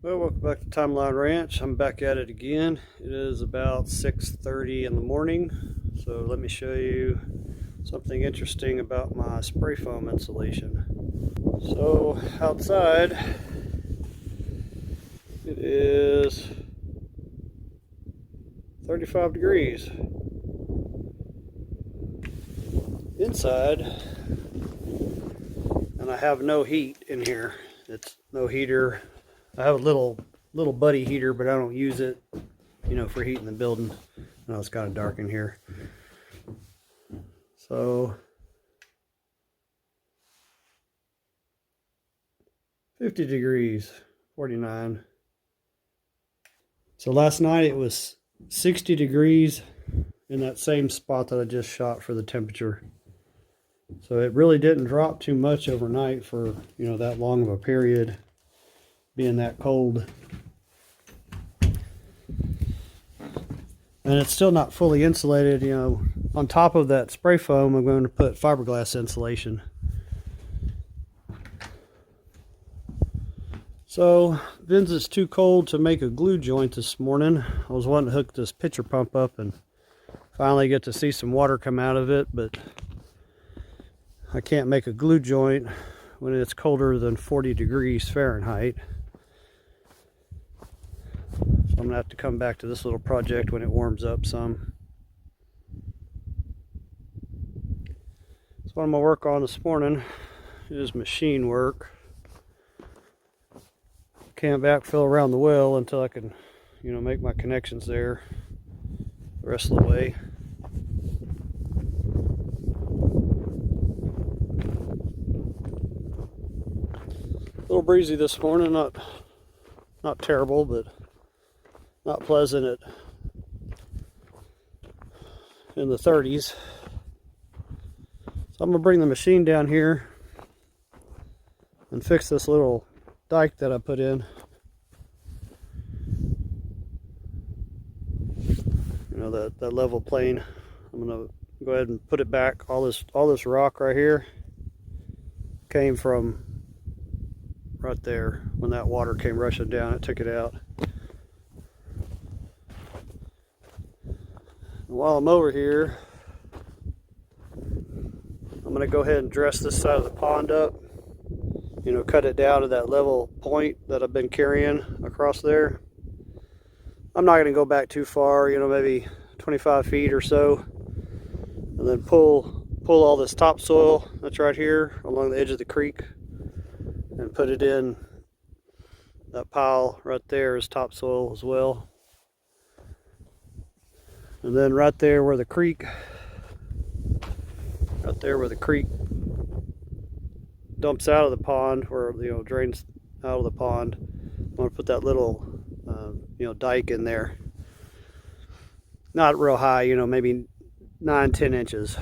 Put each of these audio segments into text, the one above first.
Well, welcome back to Timeline Ranch. I'm back at it again. It is about 6:30 in the morning. So let me show you something interesting about my spray foam insulation. So outside it is 35 degrees. Inside, and I have no heat in here. It's no heater. I have a little buddy heater, but I don't use it, for heating the building. No, it's kind of dark in here. So 50 degrees, 49. So last night it was 60 degrees in that same spot that I just shot for the temperature. So it really didn't drop too much overnight for, that long of a period, being that cold. And it's still not fully insulated. On top of that spray foam, I'm going to put fiberglass insulation. So, Vince, it's too cold to make a glue joint this morning. I was wanting to hook this pitcher pump up and finally get to see some water come out of it, but I can't make a glue joint when it's colder than 40 degrees Fahrenheit. So I'm going to have to come back to this little project when it warms up some. So what I'm going to work on this morning is machine work. Can't backfill around the well until I can, make my connections there the rest of the way. A little breezy this morning, not terrible, but not pleasant in the 30s. So I'm gonna bring the machine down here and fix this little dike that I put in. That level plane. I'm gonna go ahead and put it back. All this rock right here came from right there. When that water came rushing down, it took it out. While I'm over here, I'm going to go ahead and dress this side of the pond up. Cut it down to that level point that I've been carrying across there. I'm not going to go back too far, maybe 25 feet or so. And then pull all this topsoil that's right here along the edge of the creek and put it in that pile right there is topsoil as well. And then right there where the creek dumps out of the pond, where drains out of the pond, I'm going to put that little dike in there. Not real high, maybe 9-10 inches,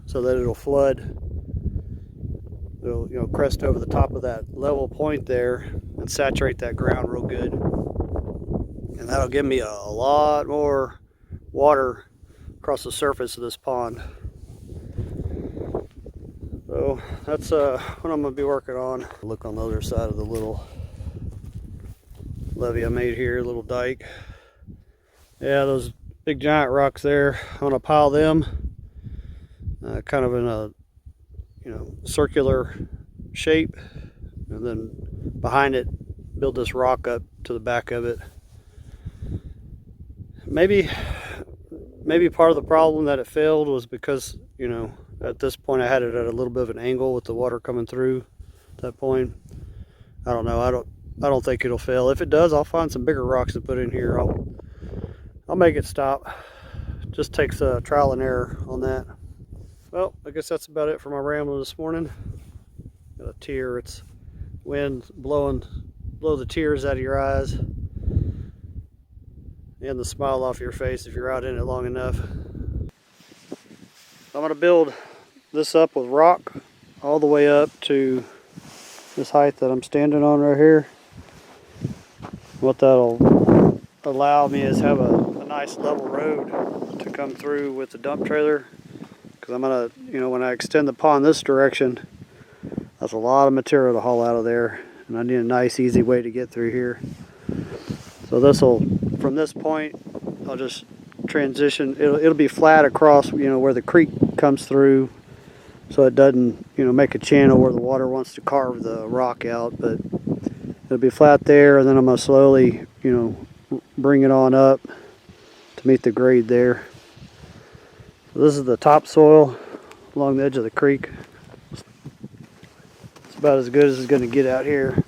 so that it'll flood. It'll crest over the top of that level point there and saturate that ground real good, and that'll give me a lot more water across the surface of this pond. So that's what I'm going to be working on. Look on the other side of the little levee I made here, little dike. Yeah, those big giant rocks there, I'm going to pile them kind of in a circular shape, and then behind it build this rock up to the back of it. Maybe part of the problem that it failed was because at this point I had it at a little bit of an angle with the water coming through at that point. I don't know. I don't think it'll fail. If it does, I'll find some bigger rocks to put in here. I'll make it stop. Just takes a trial and error on that. Well, I guess that's about it for my rambling this morning. Got a tear. It's wind blow the tears out of your eyes and the smile off your face if you're out in it long enough. I'm going to build this up with rock all the way up to this height that I'm standing on right here. What that'll allow me is have a nice level road to come through with the dump trailer, because I'm going to, when I extend the pond this direction, that's a lot of material to haul out of there, and I need a nice easy way to get through here. So this will, from this point, I'll just transition. It'll be flat across, where the creek comes through, so it doesn't, make a channel where the water wants to carve the rock out. But it'll be flat there, and then I'm gonna slowly, bring it on up to meet the grade there. So this is the topsoil along the edge of the creek. It's about as good as it's going to get out here.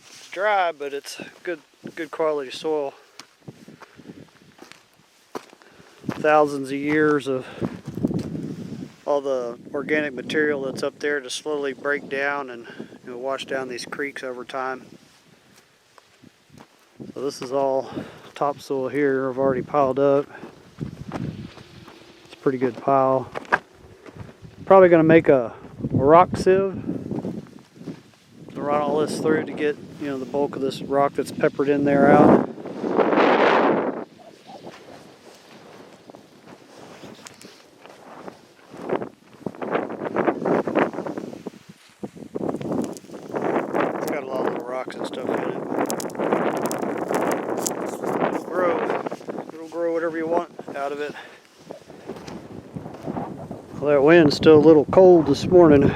It's dry, but it's good quality soil. Thousands of years of all the organic material that's up there to slowly break down and wash down these creeks over time. So this is all topsoil here I've already piled up. It's a pretty good pile. Probably going to make a rock sieve to run all this through to get the bulk of this rock that's peppered in there out. And stuff in it. It'll grow whatever you want out of it. Well, that wind's still a little cold this morning.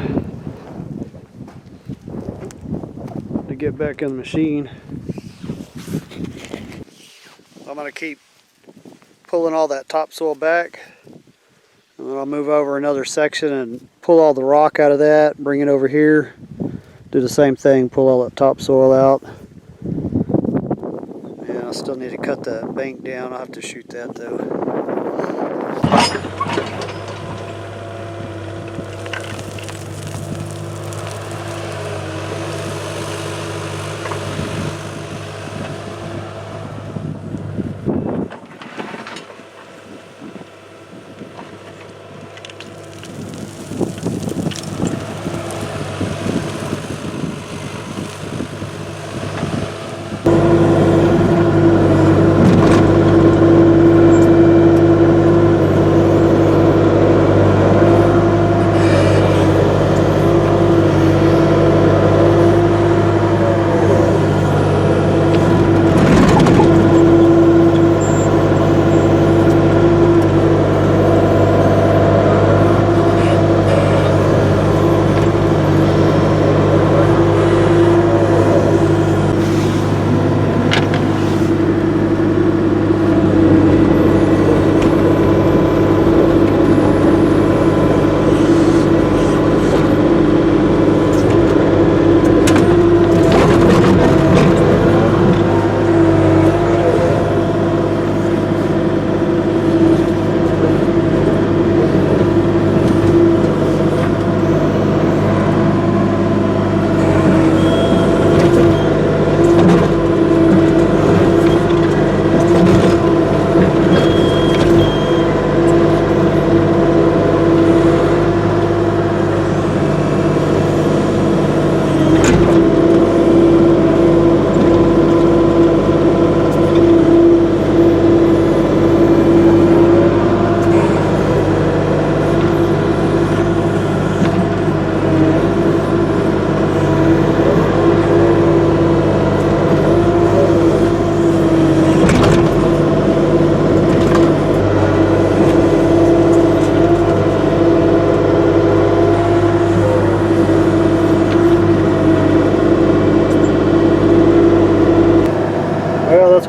To get back in the machine, I'm going to keep pulling all that topsoil back, and then I'll move over another section and pull all the rock out of that, bring it over here. Do the same thing, pull all that topsoil out. Yeah, I still need to cut that bank down. I'll have to shoot that though.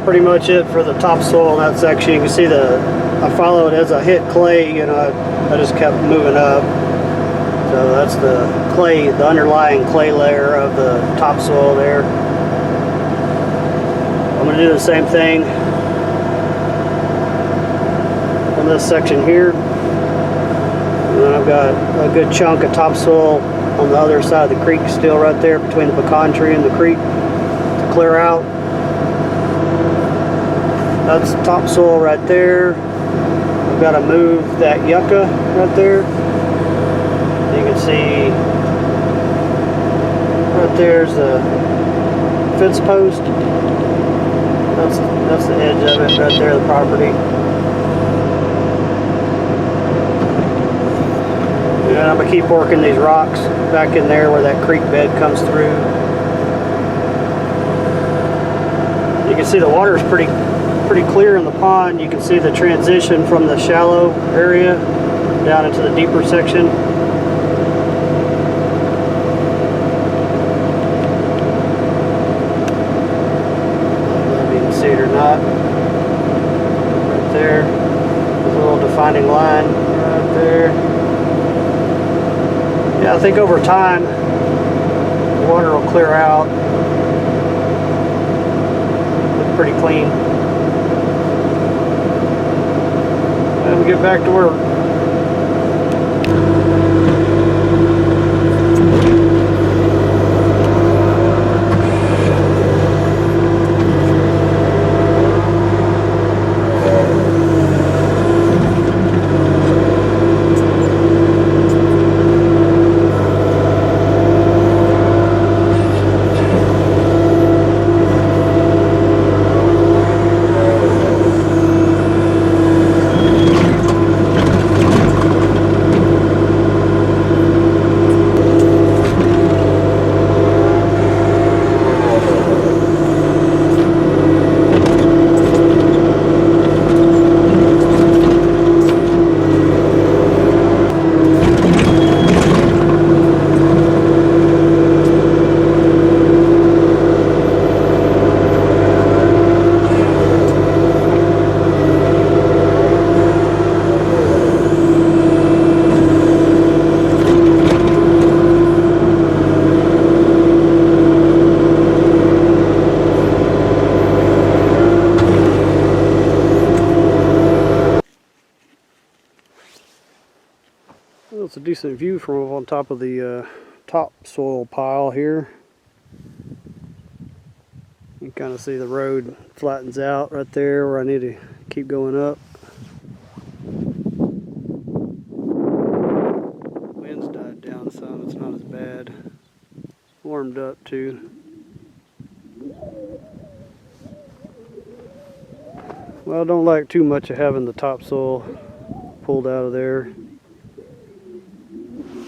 Pretty much it for the topsoil in that section. You can see I follow it as I hit clay, I just kept moving up. So that's the clay, the underlying clay layer of the topsoil there. I'm going to do the same thing on this section here. And then I've got a good chunk of topsoil on the other side of the creek still right there between the pecan tree and the creek to clear out. That's topsoil right there. I've got to move that yucca right there. You can see right there's the fence post. That's the edge of it right there, the property. And I'm going to keep working these rocks back in there where that creek bed comes through. You can see the water is pretty clear in the pond. You can see the transition from the shallow area down into the deeper section. I don't know if you can see it or not. Right there. There's a little defining line right there. Yeah, I think over time the water will clear out. Look pretty clean. And we'll get back to work. Well, it's a decent view from on top of the topsoil pile here. You can kind of see the road flattens out right there where I need to keep going up. Wind's died down some, it's not as bad. Warmed up too. Well, I don't like too much of having the topsoil pulled out of there.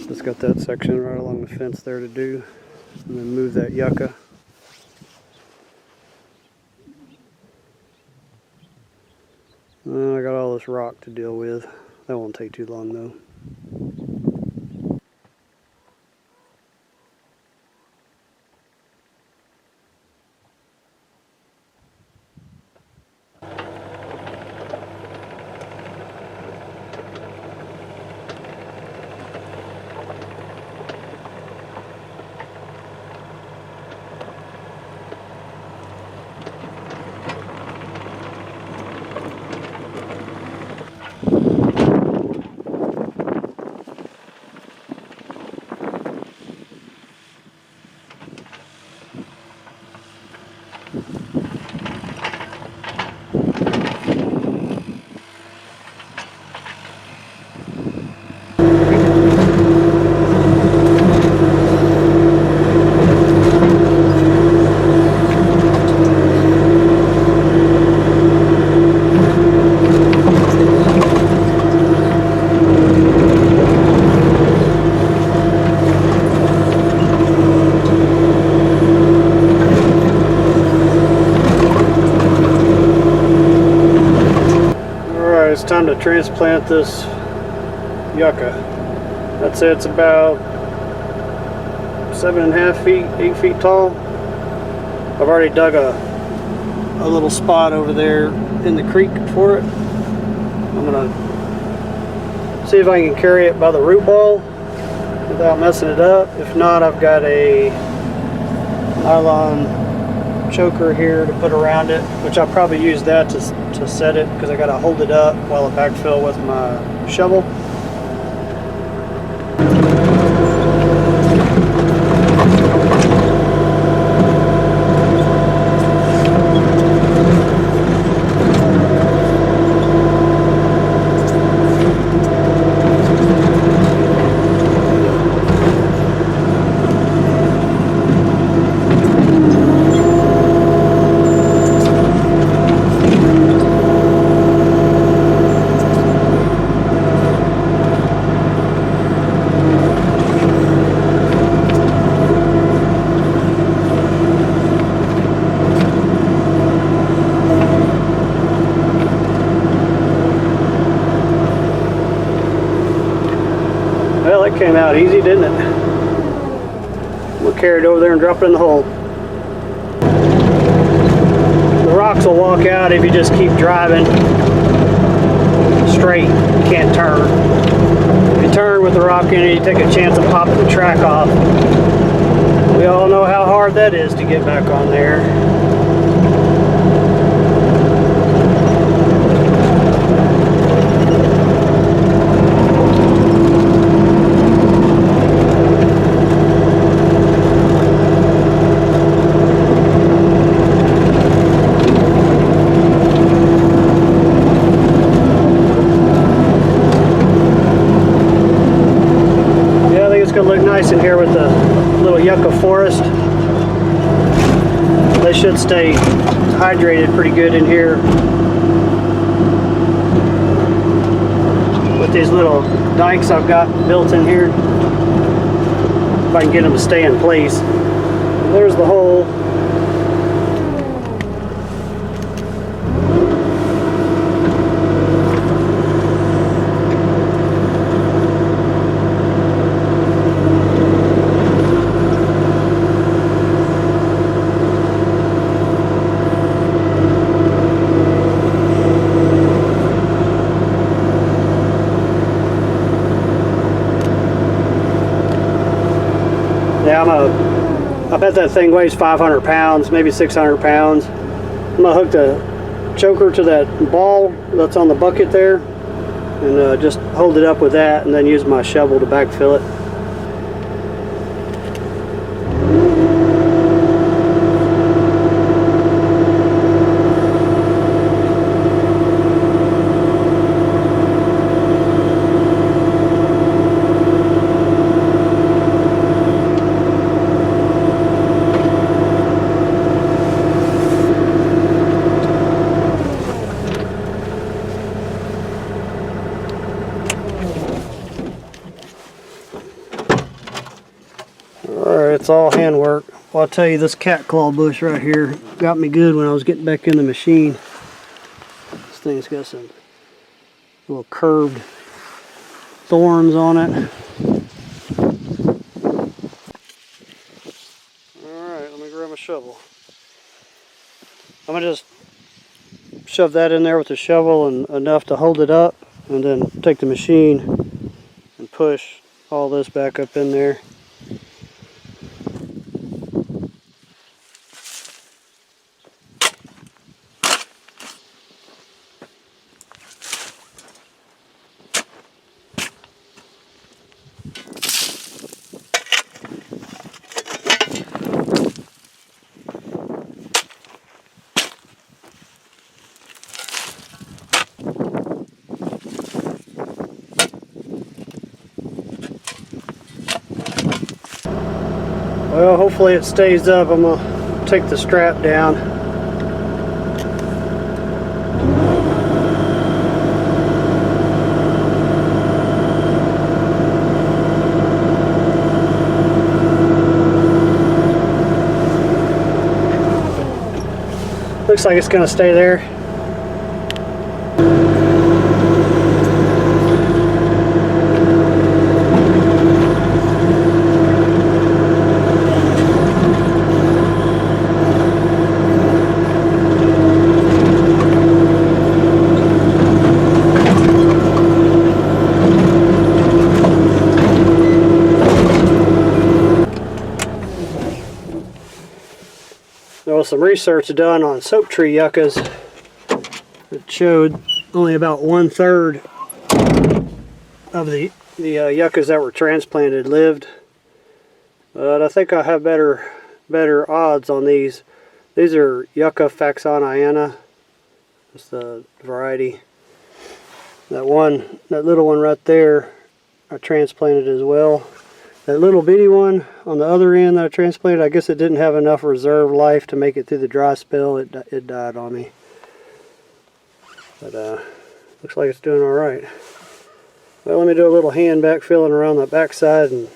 Just got that section right along the fence there to do, and then move that yucca. I got all this rock to deal with. That won't take too long though. It's time to transplant this yucca. I'd say it's about 7.5 feet, 8 feet tall. I've already dug a little spot over there in the creek for it. I'm gonna see if I can carry it by the root ball without messing it up. If not, I've got a nylon choker here to put around it, which I'll probably use that to set it, because I got to hold it up while I backfill with my shovel. Well, it came out easy, didn't it? We'll carry it over there and drop it in the hole. The rocks will walk out if you just keep driving straight. You can't turn. If you turn with the rock in it, you take a chance of popping the track off. We all know how hard that is to get back on there. Look nice in here with the little yucca forest. They should stay hydrated pretty good in here with these little dikes I've got built in here, if I can get them to stay in place. And there's the hole. Yeah, I bet that thing weighs 500 pounds, maybe 600 pounds. I'm gonna hook the choker to that ball that's on the bucket there and just hold it up with that and then use my shovel to backfill it. Alright, it's all handwork. Well, I'll tell you, this cat claw bush right here got me good when I was getting back in the machine. This thing's got some little curved thorns on it. Alright, let me grab my shovel. I'm going to just shove that in there with the shovel and enough to hold it up, and then take the machine and push all this back up in there. Well, hopefully it stays up. I'm going to take the strap down. Looks like it's going to stay there. There was some research done on soap tree yuccas that showed only about 1/3 of the yuccas that were transplanted lived. But I think I have better odds on these. These are Yucca faxoniana. That's the variety. That little one right there, I transplanted as well. That little bitty one on the other end that I transplanted, I guess it didn't have enough reserve life to make it through the dry spell. It died on me. But looks like it's doing all right. Well, let me do a little hand backfilling around the backside, and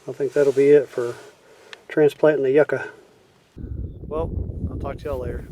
I think that'll be it for transplanting the yucca. Well, I'll talk to y'all later.